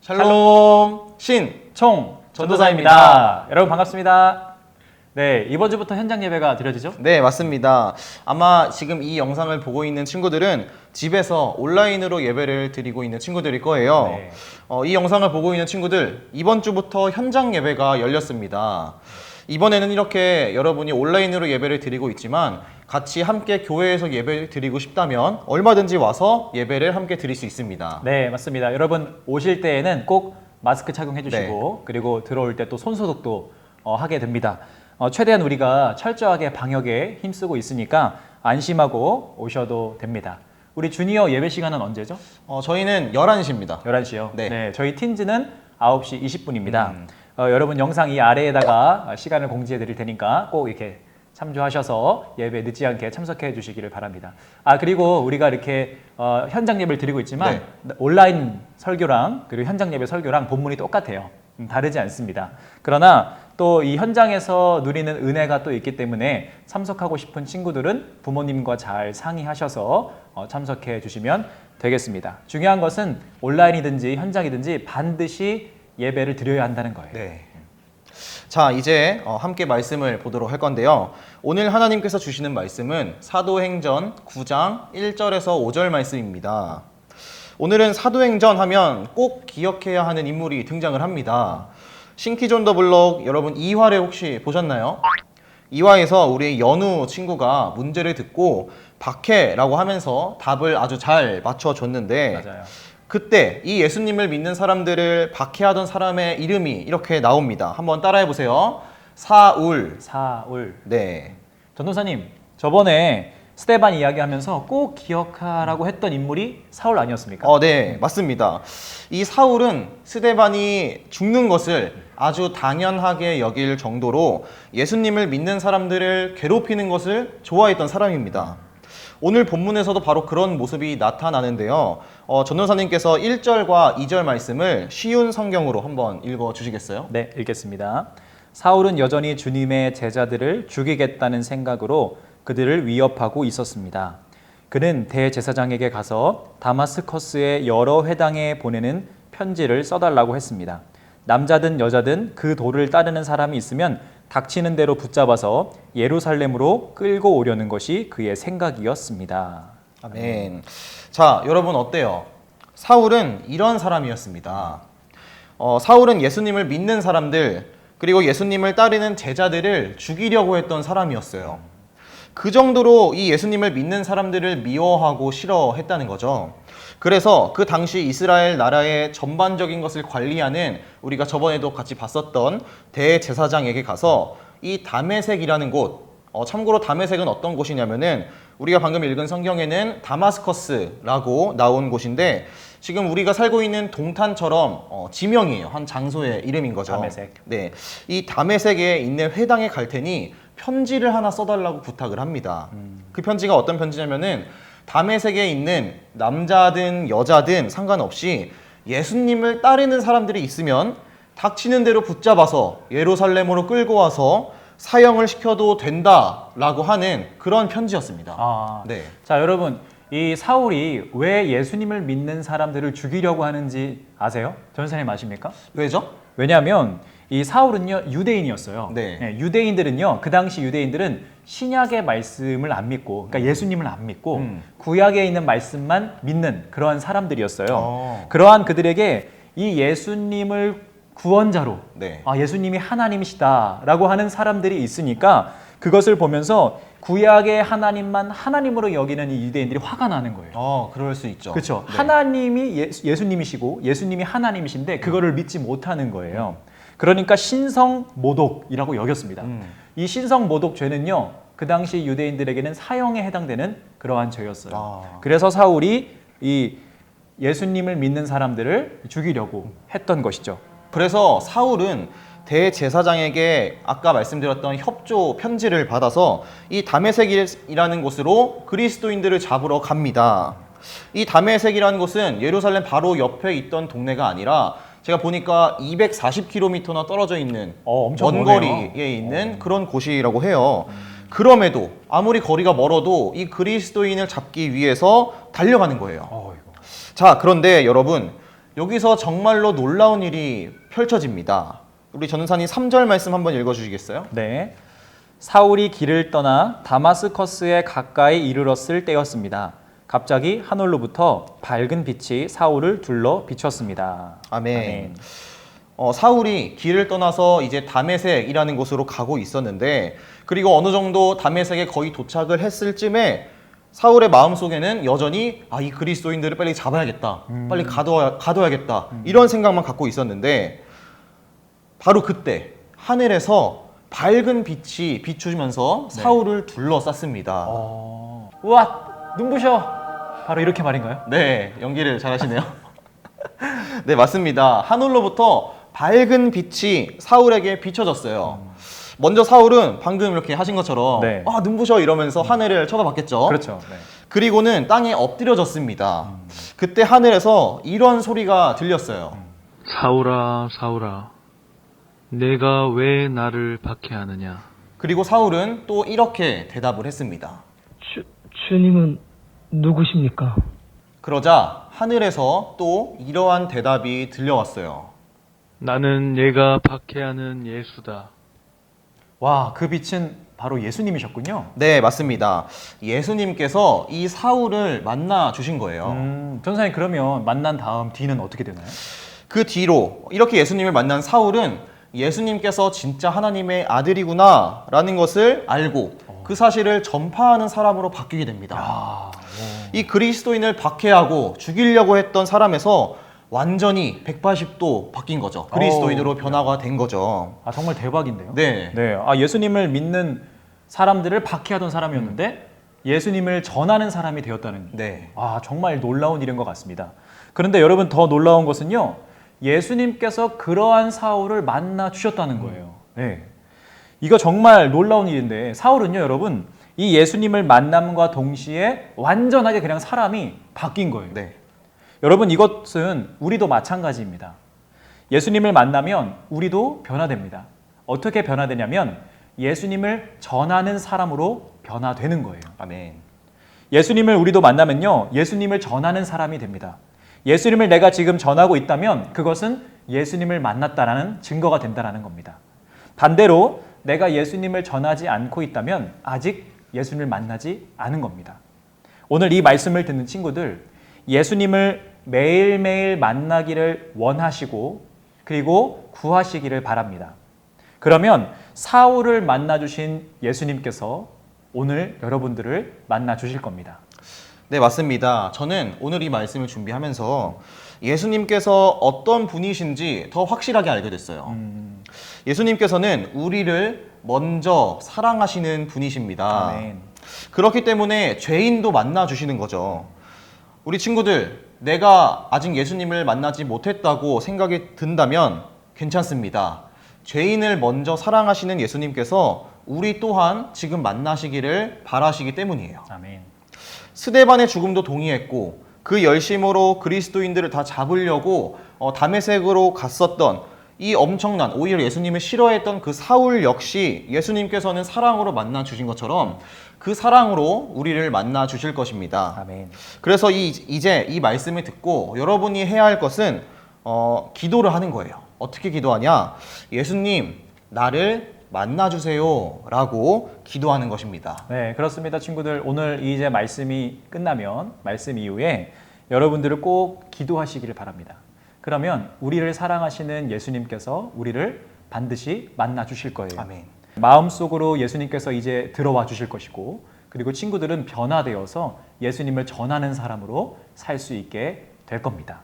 샬롬 총 전도사입니다. 여러분 반갑습니다. 네, 이번 주부터 현장 예배가 드려지죠? 네, 맞습니다. 아마 지금 이 영상을 보고 있는 친구들은 집에서 온라인으로 예배를 드리고 있는 친구들일 거예요. 네. 이 영상을 보고 있는 친구들, 이번 주부터 현장 예배가 열렸습니다. 이번에는 이렇게 여러분이 온라인으로 예배를 드리고 있지만 같이 함께 교회에서 예배를 드리고 싶다면 얼마든지 와서 예배를 함께 드릴 수 있습니다. 네, 맞습니다. 여러분 오실 때에는 꼭 마스크 착용해 주시고 그리고 들어올 때 또 손소독도 하게 됩니다. 최대한 우리가 철저하게 방역에 힘쓰고 있으니까 안심하고 오셔도 됩니다. 우리 주니어 예배 시간은 언제죠? 저희는 11시입니다. 11시요. 네. 저희 틴즈는 9시 20분입니다. 여러분 영상 이 아래에다가 시간을 공지해 드릴 테니까 꼭 이렇게 참조하셔서 예배 늦지 않게 참석해 주시기를 바랍니다. 그리고 우리가 이렇게 현장 예배를 드리고 있지만 온라인 설교랑 그리고 현장 예배 설교랑 본문이 똑같아요. 다르지 않습니다. 그러나 또 이 현장에서 누리는 은혜가 또 있기 때문에 참석하고 싶은 친구들은 부모님과 잘 상의하셔서 참석해 주시면 되겠습니다. 중요한 것은 온라인이든지 현장이든지 반드시 예배를 드려야 한다는 거예요. 네. 자, 이제 함께 말씀을 보도록 할 건데요. 오늘 하나님께서 주시는 말씀은 사도행전 9장 1절에서 5절 말씀입니다. 오늘은 사도행전 하면 꼭 기억해야 하는 인물이 등장을 합니다. 신키 존 더 블록 여러분 2화를 혹시 보셨나요? 2화에서 우리 연우 친구가 문제를 듣고 박해라고 하면서 답을 아주 잘 맞춰줬는데 맞아요. 그때 이 예수님을 믿는 사람들을 박해하던 사람의 이름이 이렇게 나옵니다. 한번 따라해 보세요. 사울. 네. 전도사님, 저번에 스데반 이야기하면서 꼭 기억하라고 했던 인물이 사울 아니었습니까? 네, 맞습니다. 이 사울은 스데반이 죽는 것을 아주 당연하게 여길 정도로 예수님을 믿는 사람들을 괴롭히는 것을 좋아했던 사람입니다. 오늘 본문에서도 바로 그런 모습이 나타나는데요. 전도사님께서 1절과 2절 말씀을 쉬운 성경으로 한번 읽어 주시겠어요? 네, 읽겠습니다. 사울은 여전히 주님의 제자들을 죽이겠다는 생각으로 그들을 위협하고 있었습니다. 그는 대제사장에게 가서 다마스커스의 여러 회당에 보내는 편지를 써달라고 했습니다. 남자든 여자든 그 도를 따르는 사람이 있으면 닥치는 대로 붙잡아서 예루살렘으로 끌고 오려는 것이 그의 생각이었습니다. 아멘. 자, 여러분 어때요? 사울은 이런 사람이었습니다. 사울은 예수님을 믿는 사람들 그리고 예수님을 따르는 제자들을 죽이려고 했던 사람이었어요. 그 정도로 이 예수님을 믿는 사람들을 미워하고 싫어했다는 거죠. 그래서 그 당시 이스라엘 나라의 전반적인 것을 관리하는 우리가 저번에도 같이 봤었던 대제사장에게 가서 이 다메섹이라는 곳, 참고로 다메섹은 어떤 곳이냐면은 우리가 방금 읽은 성경에는 다마스커스라고 나온 곳인데 지금 우리가 살고 있는 동탄처럼 지명이에요. 한 장소의 이름인 거죠. 다메섹. 네, 이 다메섹에 있는 회당에 갈 테니 편지를 하나 써달라고 부탁을 합니다. 그 편지가 어떤 편지냐면은 다메섹에 있는 남자든 여자든 상관없이 예수님을 따르는 사람들이 있으면 닥치는 대로 붙잡아서 예루살렘으로 끌고 와서 사형을 시켜도 된다라고 하는 그런 편지였습니다. 네. 자, 여러분 이 사울이 왜 예수님을 믿는 사람들을 죽이려고 하는지 아세요? 전사님 아십니까? 왜죠? 왜냐하면 이 사울은요 유대인이었어요. 네. 유대인들은요 그 당시 유대인들은 신약의 말씀을 안 믿고, 그러니까 예수님을 안 믿고 구약에 있는 말씀만 믿는 그러한 사람들이었어요. 그러한 그들에게 이 예수님을 구원자로, 예수님이 하나님이시다라고 하는 사람들이 있으니까 그것을 보면서 구약의 하나님만 하나님으로 여기는 이 유대인들이 화가 나는 거예요. 그럴 수 있죠. 그렇죠. 네. 하나님이 예수님이시고 예수님이 하나님이신데 그거를 믿지 못하는 거예요. 그러니까 신성모독이라고 여겼습니다. 이 신성모독죄는요 그 당시 유대인들에게는 사형에 해당되는 그러한 죄였어요. 그래서 사울이 이 예수님을 믿는 사람들을 죽이려고 했던 것이죠. 그래서 사울은 대제사장에게 아까 말씀드렸던 협조 편지를 받아서 이 다메섹이라는 곳으로 그리스도인들을 잡으러 갑니다. 이 다메섹이라는 곳은 예루살렘 바로 옆에 있던 동네가 아니라 제가 보니까 240km나 떨어져 있는 먼 거리에 있는 그런 곳이라고 해요. 그럼에도 아무리 거리가 멀어도 이 그리스도인을 잡기 위해서 달려가는 거예요. 자, 그런데 여러분 여기서 정말로 놀라운 일이 펼쳐집니다. 우리 전은사님 3절 말씀 한번 읽어주시겠어요? 네. 사울이 길을 떠나 다마스커스에 가까이 이르렀을 때였습니다. 갑자기 하늘로부터 밝은 빛이 사울을 둘러 비췄습니다. 아멘. 사울이 길을 떠나서 이제 다메섹이라는 곳으로 가고 있었는데, 그리고 어느 정도 다메섹에 거의 도착을 했을 쯤에 사울의 마음속에는 여전히 이 그리스도인들을 빨리 잡아야겠다, 빨리 가둬야겠다, 이런 생각만 갖고 있었는데, 바로 그때 하늘에서 밝은 빛이 비추면서 사울을 둘러쌌습니다. 우와, 눈부셔. 바로 이렇게 말인가요? 네, 연기를 잘하시네요. 네, 맞습니다. 하늘로부터 밝은 빛이 사울에게 비춰졌어요. 먼저 사울은 방금 이렇게 하신 것처럼 네. 눈부셔 이러면서 하늘을 쳐다봤겠죠. 그렇죠. 네. 그리고는 땅에 엎드려졌습니다. 그때 하늘에서 이런 소리가 들렸어요. 사울아, 사울아, 내가 왜 나를 박해하느냐? 그리고 사울은 또 이렇게 대답을 했습니다. 주님은 누구십니까? 그러자 하늘에서 또 이러한 대답이 들려왔어요. 나는 내가 박해하는 예수다. 와, 그 빛은 바로 예수님이셨군요. 네, 맞습니다. 예수님께서 이 사울을 만나 주신 거예요. 전사님, 그러면 만난 다음 뒤는 어떻게 되나요? 그 뒤로 이렇게 예수님을 만난 사울은 예수님께서 진짜 하나님의 아들이구나 라는 것을 알고 그 사실을 전파하는 사람으로 바뀌게 됩니다. 이 그리스도인을 박해하고 죽이려고 했던 사람에서 완전히 180도 바뀐 거죠. 그리스도인으로 변화가 된 거죠. 정말 대박인데요. 네. 네. 예수님을 믿는 사람들을 박해하던 사람이었는데 예수님을 전하는 사람이 되었다는. 네. 정말 놀라운 일인 것 같습니다. 그런데 여러분, 더 놀라운 것은요, 예수님께서 그러한 사울을 만나 주셨다는 거예요. 네. 이거 정말 놀라운 일인데, 사울은요, 여러분, 이 예수님을 만남과 동시에 완전하게 그냥 사람이 바뀐 거예요. 네. 여러분, 이것은 우리도 마찬가지입니다. 예수님을 만나면 우리도 변화됩니다. 어떻게 변화되냐면 예수님을 전하는 사람으로 변화되는 거예요. 아멘. 예수님을 우리도 만나면요, 예수님을 전하는 사람이 됩니다. 예수님을 내가 지금 전하고 있다면 그것은 예수님을 만났다라는 증거가 된다라는 겁니다. 반대로 내가 예수님을 전하지 않고 있다면 아직 예수님을 만나지 않은 겁니다. 오늘 이 말씀을 듣는 친구들, 예수님을 매일매일 만나기를 원하시고 그리고 구하시기를 바랍니다. 그러면 사울을 만나주신 예수님께서 오늘 여러분들을 만나주실 겁니다. 네, 맞습니다. 저는 오늘 이 말씀을 준비하면서 예수님께서 어떤 분이신지 더 확실하게 알게 됐어요. 예수님께서는 우리를 먼저 사랑하시는 분이십니다. 아멘. 그렇기 때문에 죄인도 만나주시는 거죠. 우리 친구들, 내가 아직 예수님을 만나지 못했다고 생각이 든다면 괜찮습니다. 죄인을 먼저 사랑하시는 예수님께서 우리 또한 지금 만나시기를 바라시기 때문이에요. 아멘. 스데반의 죽음도 동의했고 그 열심으로 그리스도인들을 다 잡으려고 다메섹으로 갔었던 이 엄청난, 오히려 예수님을 싫어했던 그 사울 역시 예수님께서는 사랑으로 만나 주신 것처럼 그 사랑으로 우리를 만나 주실 것입니다. 아멘. 그래서 이제 이 말씀을 듣고 여러분이 해야 할 것은 기도를 하는 거예요. 어떻게 기도하냐? 예수님, 나를 만나주세요 라고 기도하는 것입니다. 네, 그렇습니다. 친구들, 오늘 이제 말씀이 끝나면 말씀 이후에 여러분들을 꼭 기도하시기를 바랍니다. 그러면 우리를 사랑하시는 예수님께서 우리를 반드시 만나 주실 거예요. 아멘. 마음속으로 예수님께서 이제 들어와 주실 것이고, 그리고 친구들은 변화되어서 예수님을 전하는 사람으로 살 수 있게 될 겁니다.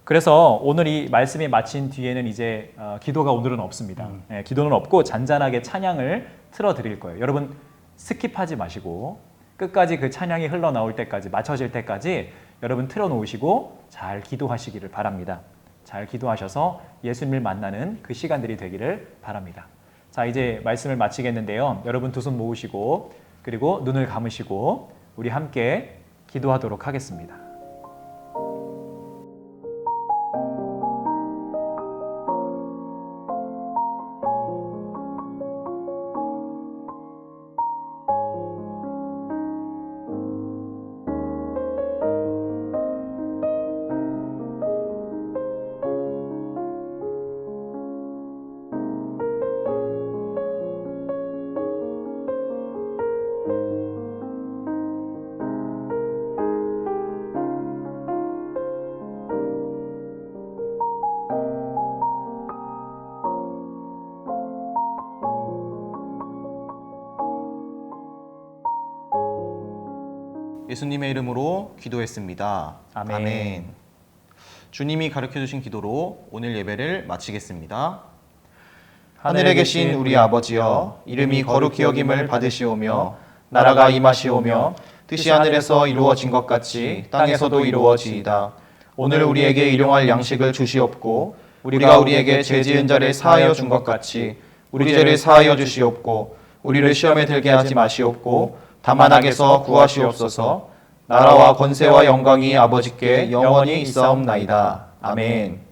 그래서 오늘 이 말씀이 마친 뒤에는 이제 기도가 오늘은 없습니다. 네, 기도는 없고 잔잔하게 찬양을 틀어드릴 거예요. 여러분 스킵하지 마시고 끝까지 그 찬양이 흘러나올 때까지, 맞춰질 때까지 여러분 틀어놓으시고 잘 기도하시기를 바랍니다. 잘 기도하셔서 예수님을 만나는 그 시간들이 되기를 바랍니다. 자, 이제 말씀을 마치겠는데요. 여러분 두 손 모으시고 그리고 눈을 감으시고 우리 함께 기도하도록 하겠습니다. 예수님의 이름으로 기도했습니다. 아멘. 주님이 가르쳐 주신 기도로 오늘 예배를 마치겠습니다. 하늘에 계신 우리 아버지여, 이름이 거룩히 여김을 받으시오며 나라가 임하시오며 뜻이 하늘에서 이루어진 것 같이 땅에서도 이루어지이다. 오늘 우리에게 일용할 양식을 주시옵고 우리가 우리에게 죄 지은 자를 사하여 준 것 같이 우리 죄를 사하여 주시옵고 우리를 시험에 들게 하지 마시옵고 다만 악에서 구하시옵소서. 나라와 권세와 영광이 아버지께 영원히 있사옵나이다. 아멘.